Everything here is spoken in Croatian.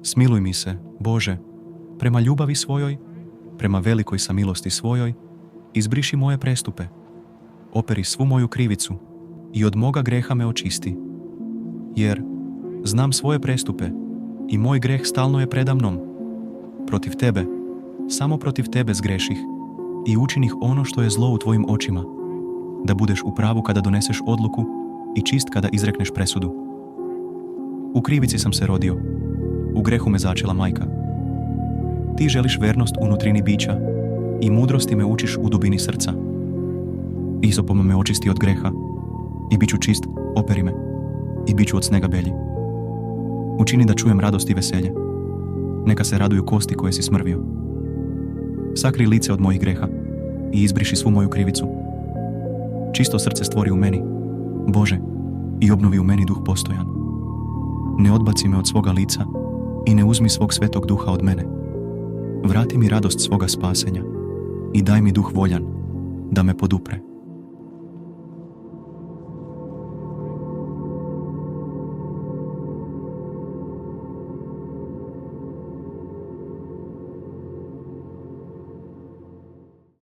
Smiluj mi se, Bože, prema ljubavi svojoj, prema velikoj samilosti svojoj, izbriši moje prestupe. Operi svu moju krivicu i od moga greha me očisti. Jer znam svoje prestupe i moj greh stalno je predamnom. Protiv tebe, samo protiv tebe zgreših i učinih ono što je zlo u tvojim očima, da budeš u pravu kada doneseš odluku i čist kada izrekneš presudu. U krivici sam se rodio, u grehu me začela majka. Ti želiš vernost u nutrini bića i mudrosti me učiš u dubini srca. Izopom me očisti od greha i bit ću čist, operi me i bit ću od snega belji. Učini da čujem radost i veselje. Neka se raduju kosti koje si smrvio. Sakri lice od mojih greha i izbriši svu moju krivicu. Čisto srce stvori u meni, Bože, i obnovi u meni duh postojan. Ne odbaci me od svoga lica i ne uzmi svog svetog duha od mene. Vrati mi radost svoga spasenja i daj mi duh voljan da me podupre.